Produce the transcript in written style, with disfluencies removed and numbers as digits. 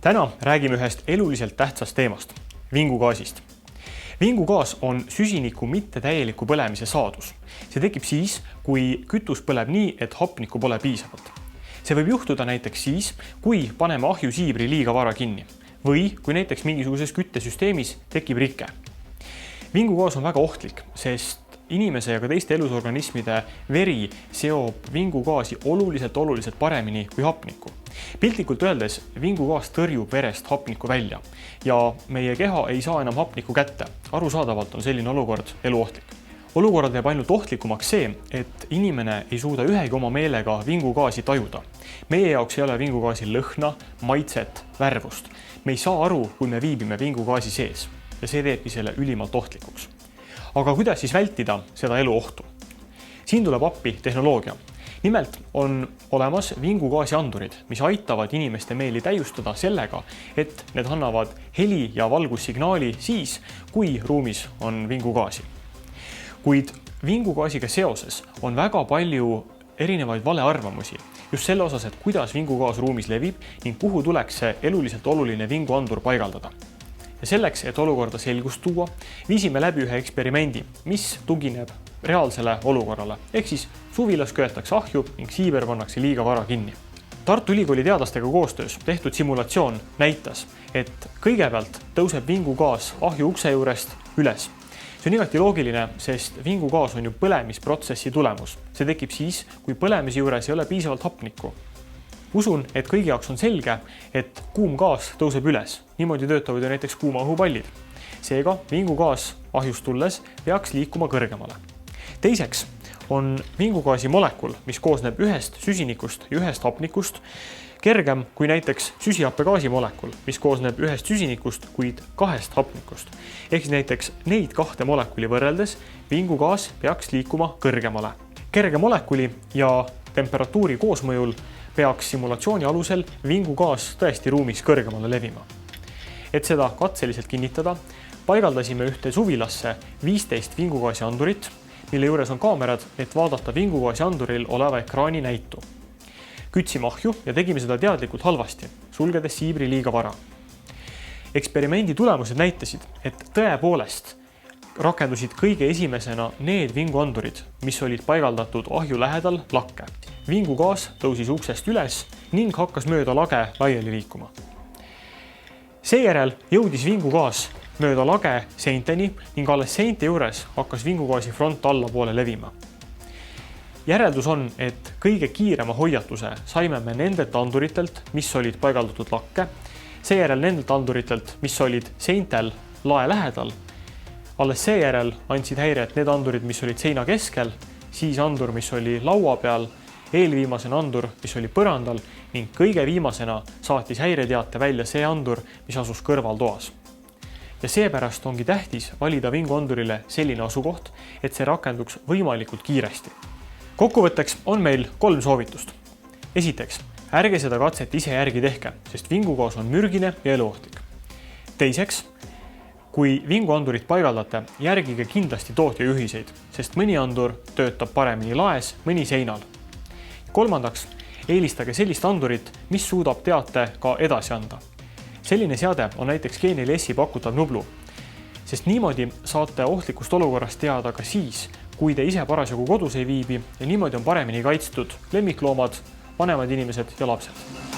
Täna räägime ühest eluliselt tähtsast teemast, vingugaasist. Vingugaas on süsiniku mittetäieliku põlemise saadus. See tekib siis, kui kütus põleb nii, et hapnikku pole piisavalt. See võib juhtuda näiteks siis, kui paneme ahjusiibri liiga vara kinni või kui näiteks mingisuguses küttesüsteemis tekib rike. Vingugaas on väga ohtlik, sest inimese ja ka teiste elusorganismide veri seob vingugaasi oluliselt paremini kui hapnikku. Piltlikult öeldes vingugaas tõrjub verest hapnikku välja ja meie keha ei saa enam hapnikku kätte. Arusaadavalt on selline olukord eluohtlik. Olukorra teeb ainult ohtlikumaks see, et inimene ei suuda ühegi oma meelega vingugaasi tajuda. Meie jaoks ei ole vingugaasil lõhna, maitset, värvust. Me ei saa aru, kui me viibime vingugaasi sees ja see teebki selle ülimalt ohtlikuks. Aga kuidas siis vältida seda eluohtu? Siin tuleb appi tehnoloogia. Nimelt on olemas vingugaasi andurid, mis aitavad inimeste meeli täiustada sellega, et need annavad heli- ja valgussignaali siis, kui ruumis on vingugaasi. Kuid vingugaasiga seoses on väga palju erinevaid valearvamusi just selle osas, et kuidas vingugaas ruumis levib ning kuhu tuleks see eluliselt oluline vinguandur paigaldada. Ja selleks, et olukorda selgust tuua, viisime läbi ühe eksperimendi, mis tugineb reaalsele olukorrale. Ehk siis suvilas köetakse ahju ning siiber pannakse liiga vara kinni. Tartu Ülikooli teadlastega koostöös tehtud simulatsioon näitas, et kõigepealt tõuseb vingugaas ahju ukse juurest üles. See on igati loogiline, sest vingugaas on ju põlemisprotsessi tulemus. See tekib siis, kui põlemise juures ei ole piisavalt hapnikku. Usun, et kõigi jaoks on selge, et kuum gaas tõuseb üles. Niimoodi töötavad ju näiteks kuuma õhupallid. Seega vingugaas ahjust tulles peaks liikuma kõrgemale. Teiseks on vingugaasi molekul, mis koosneb ühest süsinikust ja ühest hapnikust, kergem kui näiteks süsihappegaasi molekul, mis koosneb ühest süsinikust, kuid kahest hapnikust. Ehk siis näiteks neid kahte molekuli võrreldes vingugaas peaks liikuma kõrgemale. Kerge molekuli ja temperatuuri koosmõjul peaks simulatsiooni alusel vingugaas tõesti ruumis kõrgemale levima. Et seda katseliselt kinnitada, paigaldasime ühte suvilasse 15 vingugaasi andurit, mille juures on kaamerad, et vaadata vingugaasi anduril oleva ekraani näitu. Kütsime ahju ja tegime seda teadlikult halvasti, sulgedes siibri liiga vara. Eksperimendi tulemused näitasid, et tõepoolest rakendusid kõige esimesena need vinguandurid, mis olid paigaldatud ahju lähedal lakke. Vingugaas tõusis uksest üles ning hakkas mööda lage laiali liikuma. Seejärel jõudis vingugaas mööda lage seinteni ning alles seinte juures hakkas vingugaasi front allapoole levima. Järeldus on, et kõige kiirema hoiatuse saime me nendelt anduritelt, mis olid paigaldatud lakke, seejärel nendelt anduritelt, mis olid seintel lae lähedal. Alles seejärel andsid häiret need andurid, mis olid seina keskel, siis andur, mis oli laua peal, eelviimasena andur, mis oli põrandal ning kõige viimasena saatis häireteate välja see andur, mis asus kõrvaltoas. Ja seepärast ongi tähtis valida vinguandurile selline asukoht, et see rakenduks võimalikult kiiresti. Kokkuvõtteks on meil 3 soovitust. Esiteks, ärge seda katset ise järgi tehke, sest vingugaas on mürgine ja eluohtlik. Teiseks, kui vinguandurit paigaldate, järgige kindlasti tootja juhiseid, sest mõni andur töötab paremini laes, mõni seinal. Kolmandaks, eelistage sellist andurit, mis suudab teate ka edasi anda. Selline seade on näiteks G4S pakutav Nublu, sest niimoodi saate ohtlikust olukorrast teada ka siis, kui te ise parasjagu kodus ei viibi ja niimoodi on paremini kaitstud lemmikloomad, vanemad inimesed ja lapsed.